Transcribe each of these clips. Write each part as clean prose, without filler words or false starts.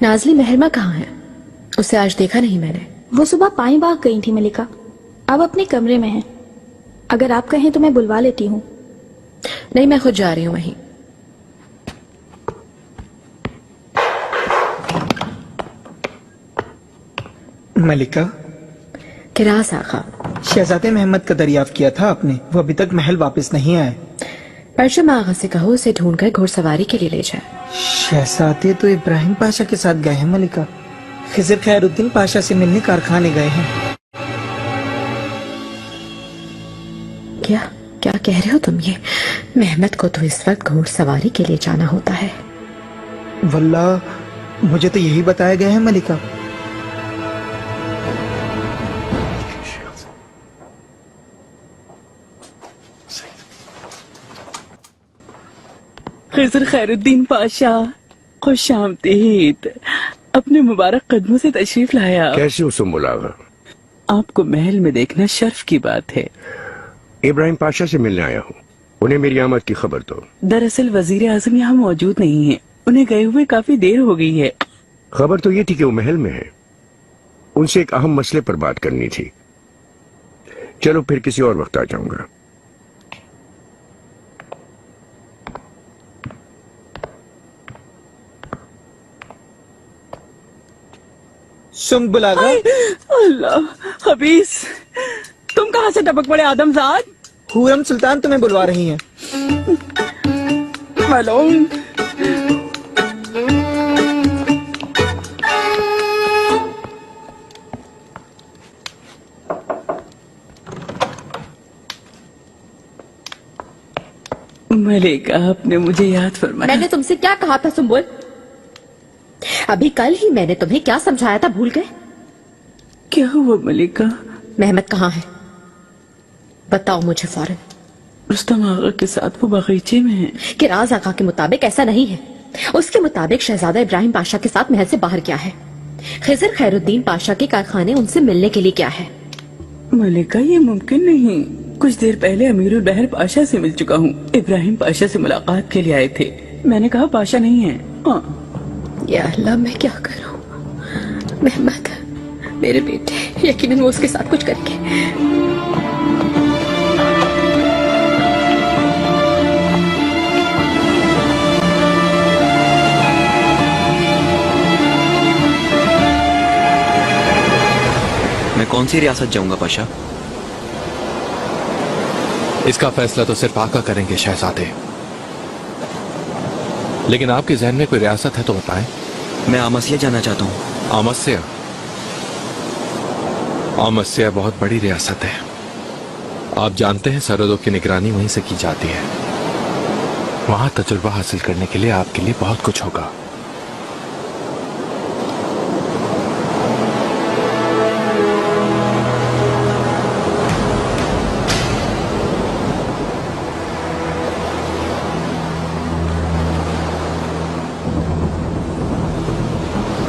नाजली मेहरमा कहाँ है? उसे आज देखा नहीं मैंने। वो सुबह पाई बाग गई थी मलिका, अब अपने कमरे में है। अगर आप कहें तो मैं बुलवा लेती हूँ। नहीं, मैं खुद जा रही हूँ वहीं। मलिका। किरास आका। शहजादे मोहम्मद का दरियाफ्त किया था आपने, वो अभी तक महल वापस नहीं आए। परचम आगा से कहो उसे ढूंढकर घुड़सवारी के लिए ले जाए। शहजादे तो इब्राहिम पाशा के साथ गए हैं मलिका। खिजर खैरुद्दीन पाशा से मिलने कारखाने गए हैं। क्या क्या कह रहे हो तुम ये? मेहमद को तो इस वक्त घुड़सवारी के लिए जाना होता है। वल्लाह मुझे तो यही बताया गया है मलिका। खिजर खैरुद्दीन पाशा, खुश आमदीद। अपने मुबारक कदमों से तशरीफ लाया। कैसे हो सुम्बुल आगा? आपको महल में देखना शर्फ की बात है। इब्राहिम पाशा से मिलने आया हूँ, उन्हें मेरी आमद की खबर दो। दरअसल वजीर आजम यहाँ मौजूद नहीं है, उन्हें गए हुए काफी देर हो गई है। खबर तो ये थी कि वो महल में है, उनसे एक अहम मसले पर बात करनी थी। चलो फिर किसी और वक्त आ जाऊंगा। सुम्बुल आगा। अल्लाह हबीस, तुम कहाँ से टपक पड़े आदमजाद? हुरम सुल्तान तुम्हें बुलवा रही हैं। मालूम। मलिका, आपने मुझे याद फरमाया। मैंने तुमसे क्या कहा था सुम्बुल? अभी कल ही मैंने तुम्हें क्या समझाया था, भूल गए? क्या हुआ मलिका? मेहमद कहाँ है? बताओ मुझे फौरन। रुस्तम आगा के साथ वो बगीचे में है। किराज आका के मुताबिक ऐसा नहीं है। उसके मुताबिक शहजादा इब्राहिम पाशा के साथ महल से बाहर गया है। खिजर खैरुद्दीन पाशा के कारखाने उनसे मिलने के लिए क्या है? मलिका, ये मुमकिन नहीं। कुछ देर पहले अमीरुल बहर पाशा से मिल चुका हूँ। इब्राहिम पाशा से मुलाकात के लिए आए थे। मैंने कहा पाशा नहीं है। हाँ। या अल्लाह, मैं क्या करूं? मेहमद मेरे बेटे, यकीनन वो उसके साथ कुछ करेंगे। मैं कौन सी रियासत जाऊंगा पाशा? इसका फैसला तो सिर्फ आका करेंगे शहजादे, लेकिन आपके जहन में कोई रियासत है तो बताएं। मैं आमसिया जाना चाहता हूँ। आमसिया? आमसिया बहुत बड़ी रियासत है। आप जानते हैं सरहदों की निगरानी वहीं से की जाती है। वहां तजुर्बा हासिल करने के लिए आपके लिए बहुत कुछ होगा।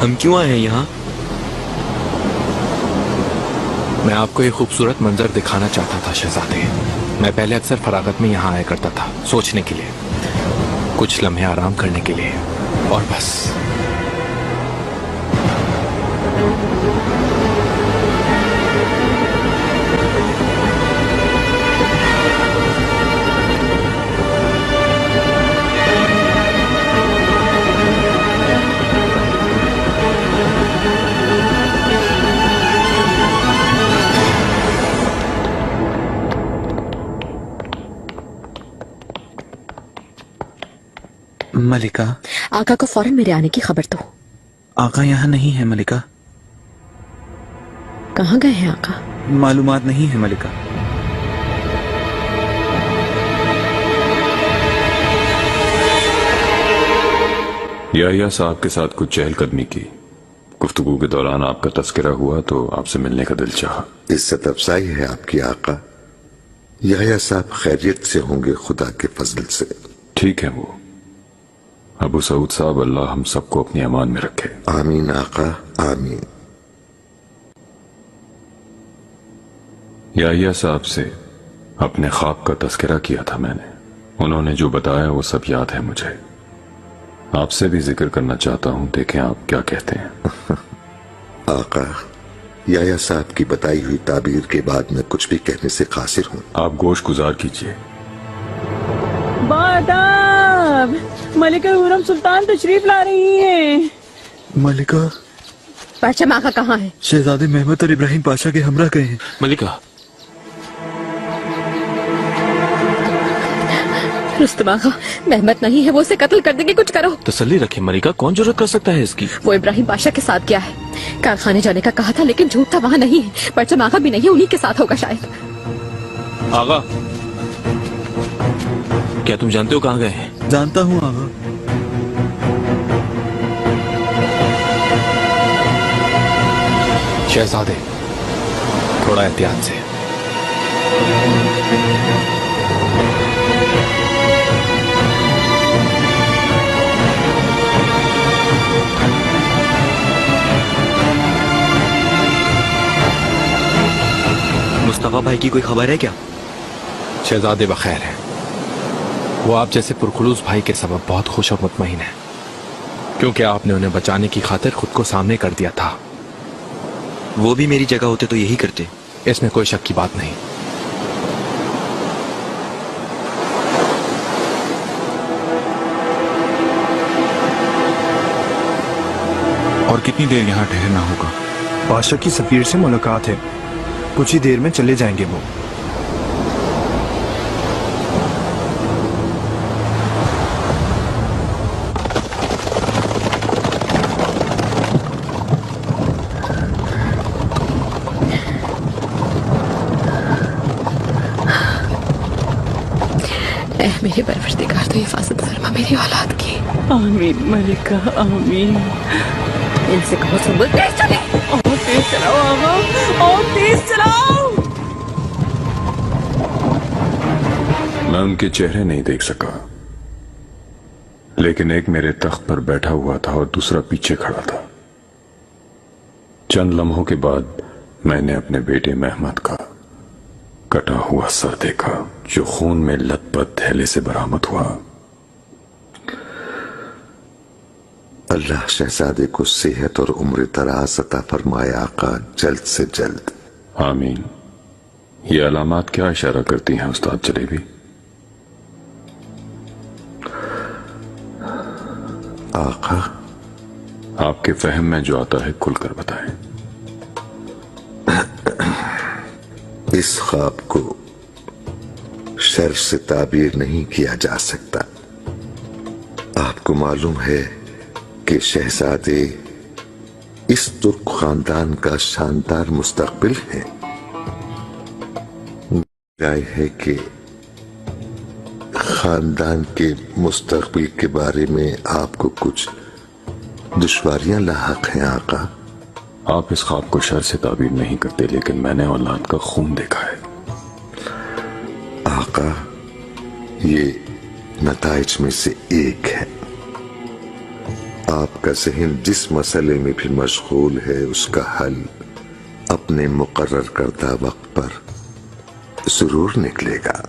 हम क्यों आए हैं यहाँ? मैं आपको एक खूबसूरत मंजर दिखाना चाहता था शहजादे। मैं पहले अक्सर फरागत में यहाँ आया करता था, सोचने के लिए, कुछ लम्हे आराम करने के लिए, और बस। मलिका। आका को फौरन मेरे आने की खबर दो। आका यहाँ नहीं है मलिका। कहाँ गए हैं आका? मालूमात नहीं है मलिका। याहिया साहब के साथ कुछ चहलकदमी की। गुफ्तगू के दौरान आपका तस्करा हुआ तो आपसे मिलने का दिल चाहा। इज्जत अफजाई है आपकी आका। याहिया साहब खैरियत से होंगे खुदा के फजल से। ठीक है वो। अबू सऊद साहब, अल्लाह हम सबको अपनी अमान में रखे। आमीन आका, आमीन। याहिया साहब से अपने ख्वाब का तस्करा किया था मैंने। उन्होंने जो बताया वो सब याद है मुझे। आपसे भी जिक्र करना चाहता हूं, देखें आप क्या कहते हैं। आका, याया साहब की बताई हुई ताबीर के बाद मैं कुछ भी कहने से कासिर हूँ। आप गोश गुजार कीजिए। बादाब, मलिका हुरम सुल्तान तशरीफ ला रही हैं। मलिका, परचम आका कहाँ है? शहजादे मेहमद और इब्राहिम पाशा के हमरा गए हैं। मलिका, रुस्तम आका, मेहमत नहीं है, वो उसे कत्ल कर देंगे, कुछ करो। तसल्ली रखे मलिका, कौन जरूरत कर सकता है इसकी। वो इब्राहिम पाशा के साथ गया है, कारखाने जाने का कहा था लेकिन झूठ था, वहाँ नहीं है। परचम आका भी नहीं है, उन्हीं के साथ होगा शायद। आगा, क्या तुम जानते हो कहाँ गए हैं? जानता हूँ आगा। शहजादे, थोड़ा एहतियात से। मुस्तफा भाई की कोई खबर है क्या? शहजादे बखैर है। वो आप जैसे पुरखुलूस भाई के सबब बहुत खुश और मुतमईन है, क्योंकि आपने उन्हें बचाने की खातिर खुद को सामने कर दिया था। वो भी मेरी जगह होते तो यही करते। इसमें कोई शक की बात नहीं। और कितनी देर यहाँ ठहरना होगा? पाशा की सफीर से मुलाकात है, कुछ ही देर में चले जाएंगे वो। मेरे परवरदिगार, तो हिफाजत फरमा मेरी औलाद की। आमीन मलिका, आमीन। इनसे कहो सुबह तेज चले। और तेज चलाओ आगा, और तेज चलाओ। मैं उनके चेहरे नहीं देख सका, लेकिन एक मेरे तख्त पर बैठा हुआ था और दूसरा पीछे खड़ा था। चंद लम्हों के बाद मैंने अपने बेटे मेहमद का कटा हुआ सर देखा, जो खून में लथपथ थैले से बरामद हुआ। अल्लाह शहजादे को सेहत और उम्र दराज अता फरमाए आका, जल्द से जल्द। आमीन। ये अलामात क्या इशारा करती हैं उस्ताद जलेबी? आका, आपके फहम में जो आता है खुलकर बताएं। इस ख्वाब को शर्फ से ताबीर नहीं किया जा सकता। आपको मालूम है कि शहजादे इस तुर्क खानदान का शानदार मुस्तकबिल है। राय है कि खानदान के मुस्तकबिल के बारे में आपको कुछ दुश्वारियां लाहक हैं आका। आप इस ख्वाब को शर से ताबीर नहीं करते, लेकिन मैंने औलाद का खून देखा है। आका, ये नताइज में से एक है। आपका जहन जिस मसले में भी मशगूल है, उसका हल अपने मुकर्रर करदा वक्त पर जरूर निकलेगा।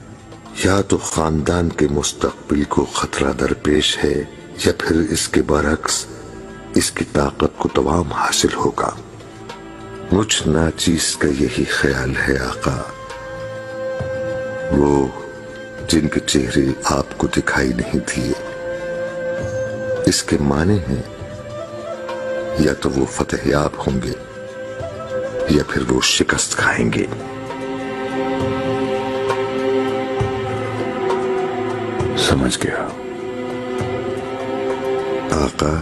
या तो खानदान के मुस्तकबिल को खतरा दरपेश है, या फिर इसके बरक्स इसकी ताकत को तमाम हासिल होगा। मुझ नाचीज का यही ख्याल है आका। वो जिनके चेहरे आपको दिखाई नहीं दिए, इसके माने हैं या तो वो फतेहयाब होंगे या फिर वो शिकस्त खाएंगे। समझ गया आका।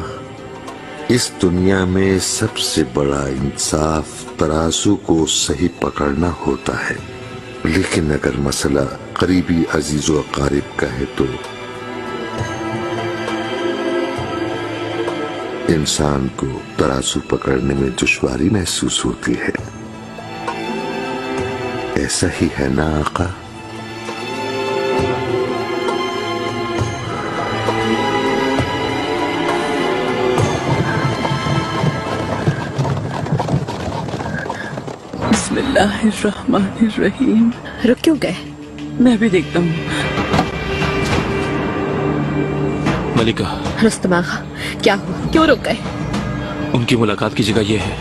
इस दुनिया में सबसे बड़ा इंसाफ तराजू को सही पकड़ना होता है, लेकिन अगर मसला करीबी अजीज व अकारिब का है तो इंसान को तराजू पकड़ने में दुश्वारी महसूस होती है। ऐसा ही है ना आका? बिस्मिल्लाहिर्रहमानिर्रहीम। रुक क्यों गए? मैं भी देखता हूँ। मलिका, रुस्तम आगा, क्या हुआ? क्यों रुक गए? उनकी मुलाकात की जगह यह है।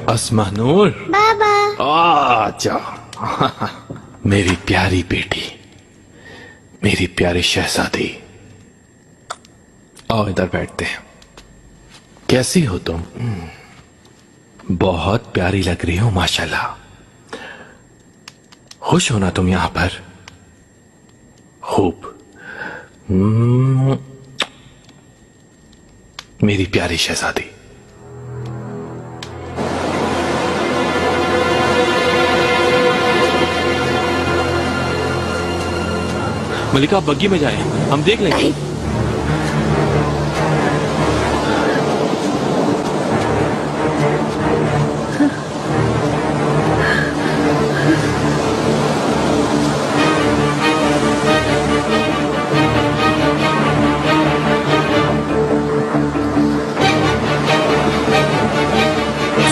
अस्मा नूर, बाबा। आजा। मेरी प्यारी बेटी, मेरी प्यारी शहजादी, आओ इधर बैठते हैं। कैसी हो तुम? बहुत प्यारी लग रही हो माशाल्लाह। खुश हो ना तुम यहां पर? खूब। मेरी प्यारी शहजादी। मलिका, आप बग्गी में जाएं, हम देख लेंगे।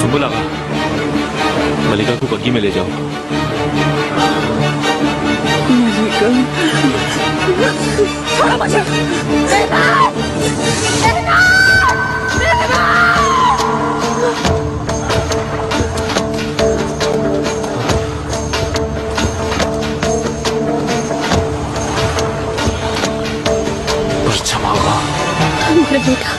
सुबुल आगा, मलिका को बग्गी में ले जाओ। छोड़ो मुझे। परचम आगा, मेरा बेटा।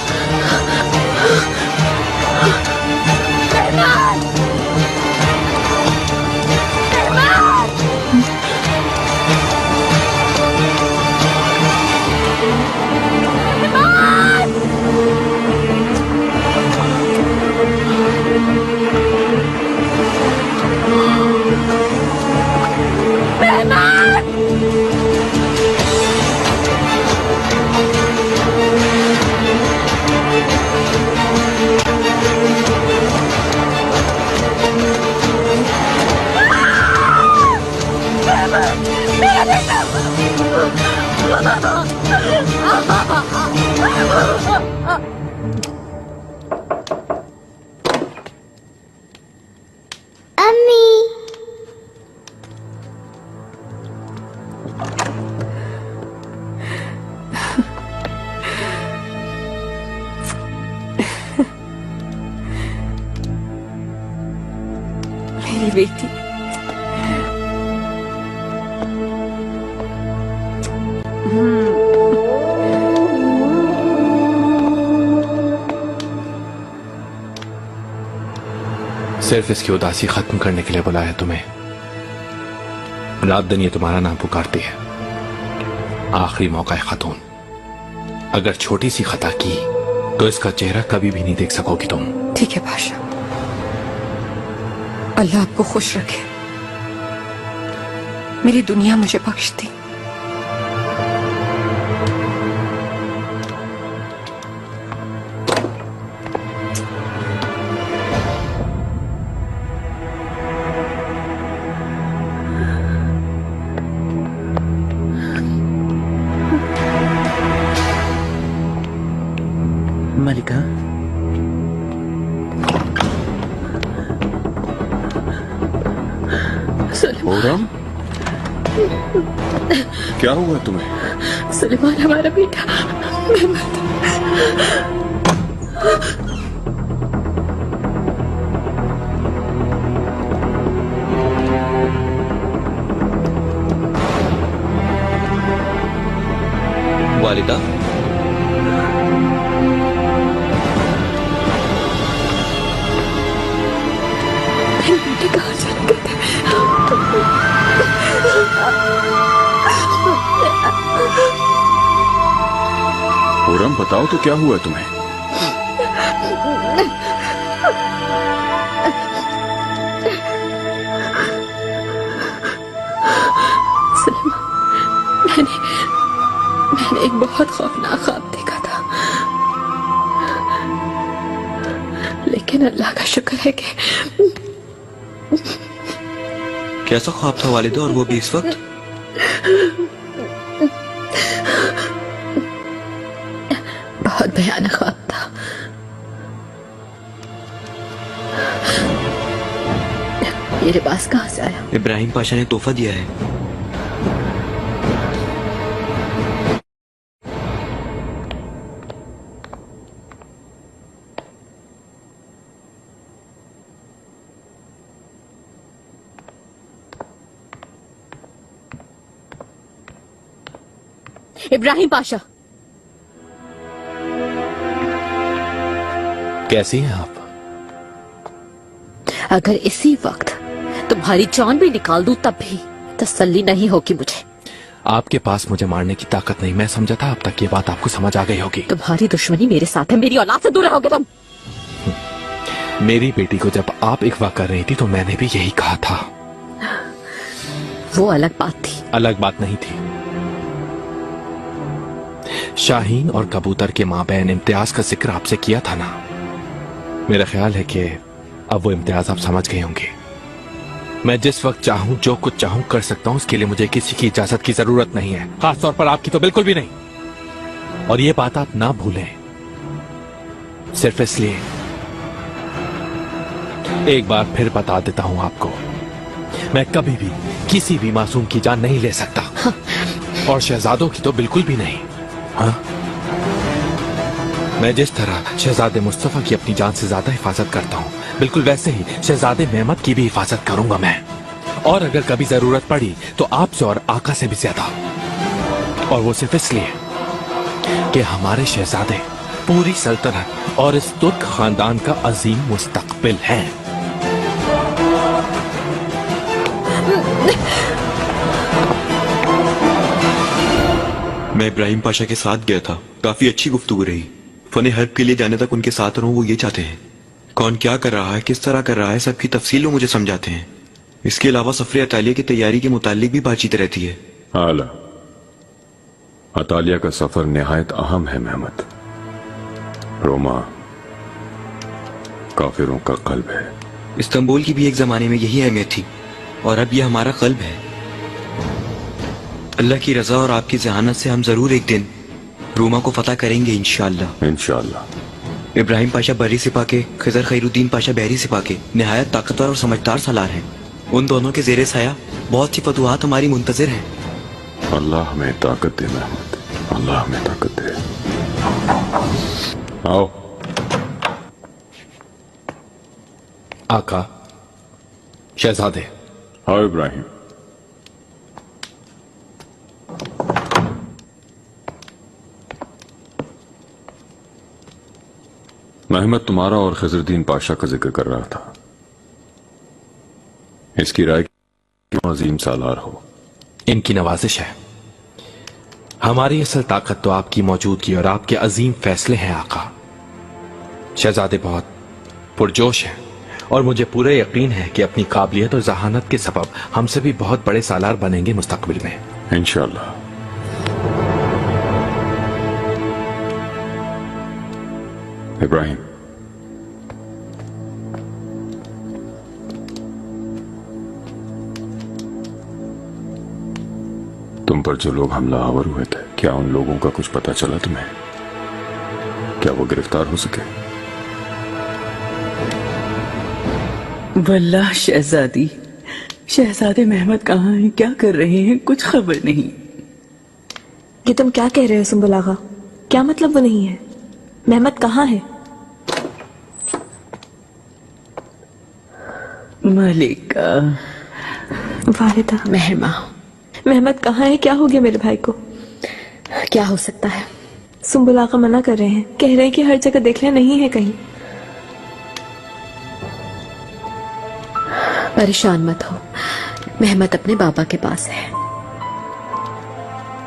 अम्मी। मेरी बेटी। सिर्फ इसकी उदासी खत्म करने के लिए बुलाया तुम्हें। रात दिन ये तुम्हारा नाम पुकारती है। आखिरी मौका है खातून, अगर छोटी सी खता की तो इसका चेहरा कभी भी नहीं देख सकोगी तुम। ठीक है बादशाह, अल्लाह आपको खुश रखे। मेरी दुनिया मुझे बख्श दी। मलिका, ओरम, क्या हुआ तुम्हें? सुलेमान हमारा बेटा। वालिदा, बेटे कहाँ चले गए थे? ओरम, बताओ तो क्या हुआ तुम्हें? मैंने एक बहुत खौफनाक ख्वाब देखा था, लेकिन अल्लाह का शुक्र है कि कैसा ख्वाब था वालिदा, और वो भी इस वक्त? बहुत भयानक ख्वाब था। ये लिबास कहाँ से आया? इब्राहिम पाशा ने तोहफा दिया है। इब्राहिम पाशा, कैसी हैं आप? अगर इसी वक्त तुम्हारी जान भी निकाल दूं तब भी तसल्ली नहीं होगी मुझे। आपके पास मुझे मारने की ताकत नहीं। मैं समझा था अब तक ये बात आपको समझ आ गई होगी। तुम्हारी दुश्मनी मेरे साथ है, मेरी औलाद से दूर रहोगे तुम। मेरी बेटी को जब आप अगवा कर रही थी तो मैंने भी यही कहा था। वो अलग बात थी। अलग बात नहीं थी। शाहीन और कबूतर के माबैन इम्तियाज का जिक्र आपसे किया था ना। मेरा ख्याल है कि अब वो इम्तियाज आप समझ गए होंगे। मैं जिस वक्त चाहूं जो कुछ चाहूं कर सकता हूं। उसके लिए मुझे किसी की इजाजत की जरूरत नहीं है, खासतौर पर आपकी तो बिल्कुल भी नहीं। और ये बात आप ना भूलें, सिर्फ इसलिए एक बार फिर बता देता हूं आपको, मैं कभी भी किसी भी मासूम की जान नहीं ले सकता। हाँ। और शहजादों की तो बिल्कुल भी नहीं। हाँ? मैं जिस तरह शहजादे मुस्तफा की अपनी जान से ज्यादा हिफाजत करता हूँ, बिल्कुल वैसे ही शहजादे मेहमद की भी हिफाजत करूंगा मैं। और अगर कभी जरूरत पड़ी तो आपसे और आका से भी ज्यादा। और वो सिर्फ इसलिए कि हमारे शहजादे पूरी सल्तनत और इस तुर्क खानदान का अजीम मुस्तकबिल है। मैं इब्राहिम पाशा के साथ गया था, काफी अच्छी गुफ्तगू रही। फने हर्ब के लिए जाने तक उनके साथ रहूं, वो ये चाहते हैं। कौन क्या कर रहा है, किस तरह कर रहा है, सबकी तफसील वो मुझे समझाते हैं। इसके अलावा सफर अतालिया की तैयारी के मुतालिक भी बातचीत रहती है। आला, अतालिया का सफर निहायत अहम है मेहमद। रोमा काफिरों का कल्ब है। इस्तांबुल की भी एक जमाने में यही अहमियत थी और अब यह हमारा कल्ब है। अल्लाह की रजा और आपकी जहानत से हम जरूर एक दिन रोमा को फतह करेंगे इंशाअल्लाह। इंशाअल्लाह। इब्राहिम पाशा बरी सिपा के, खिजर खैरुद्दीन पाशा बहरी सिपा के निहायत ताकतवर और समझदार सालार हैं। उन दोनों के जेरे साया बहुत सी फतुहात हमारी मुंतजिर हैं। अल्लाह हमें ताकत दे मेहमद, अल्लाह हमें ताकत दे। आओ। आका, शहजादे। आओ इब्राहिम। मेहमद तुम्हारा और खिजरुद्दीन पाशा का जिक्र कर रहा था। इसकी राय क्यों अजीम सालार हो? इनकी नवाजिश है। हमारी असल ताकत तो आपकी मौजूदगी और आपके अजीम फैसले हैं आका। शहजादे बहुत पुरजोश हैं और मुझे पूरा यकीन है कि अपनी काबिलियत और जहानत के सबब हमसे भी बहुत बड़े सालार बनेंगे मुस्तकबिल में इंशाअल्लाह। इब्राहिम, तुम पर जो लोग हमलावर हुए थे, क्या उन लोगों का कुछ पता चला तुम्हें? क्या वो गिरफ्तार हो सके? वल्लाह शहजादी, शहजादे मेहमद कहाँ हैं, क्या कर रहे हैं, कुछ खबर नहीं। ये तुम क्या कह रहे हो सुंबुल आगा? क्या मतलब वो नहीं है? मेहमद कहाँ है? मलिका। वालिदा। मेहरमा। मेहमद कहाँ है? क्या हो गया मेरे भाई को? क्या हो सकता है? सुंबुल आगा मना कर रहे हैं, कह रहे हैं कि हर जगह देख लिया, नहीं है कहीं। परेशान मत हो, मेहमद अपने बाबा के पास है।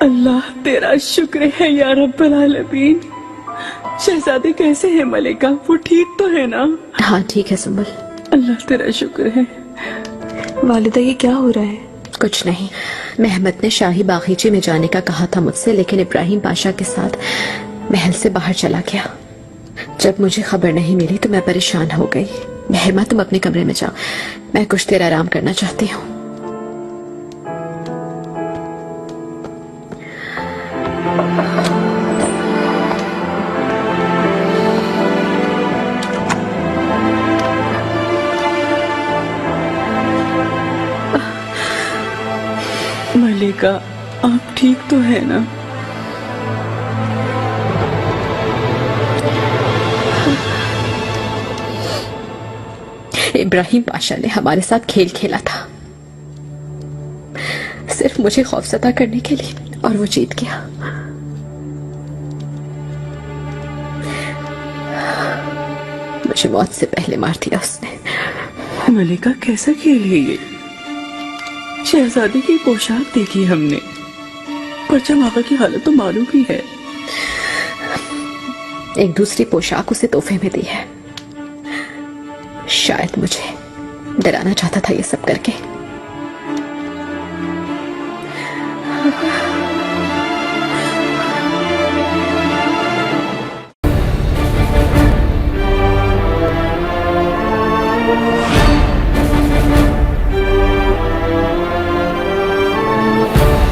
अल्लाह तेरा शुक्र है या रब्बल आलमीन। शहजादे कैसे हैं मलिका? वो ठीक तो है ना? हाँ ठीक है सुंबुल। अल्लाह तेरा शुक्र है। वालिदा ये क्या हो रहा है? कुछ नहीं, मेहमद ने शाही बागीचे में जाने का कहा था मुझसे, लेकिन इब्राहिम पाशा के साथ महल से बाहर चला गया। जब मुझे खबर नहीं मिली तो मैं परेशान हो गई। मेहरमा तुम अपने कमरे में जाओ, मैं कुछ देर आराम करना चाहती हूँ। मलिका आप ठीक तो है ना? इब्राहिम पाशा ने हमारे साथ खेल खेला था, सिर्फ मुझे खौफजदा करने के लिए, और वो जीत गया। मुझे मौत से पहले मार दिया उसने। मलिका कैसा खेल है ये? शहजादी की पोशाक देखी हमने, परचम आका की हालत तो मालूम ही है। एक दूसरी पोशाक उसे तोहफे में दी है। शायद मुझे डराना चाहता था ये सब करके।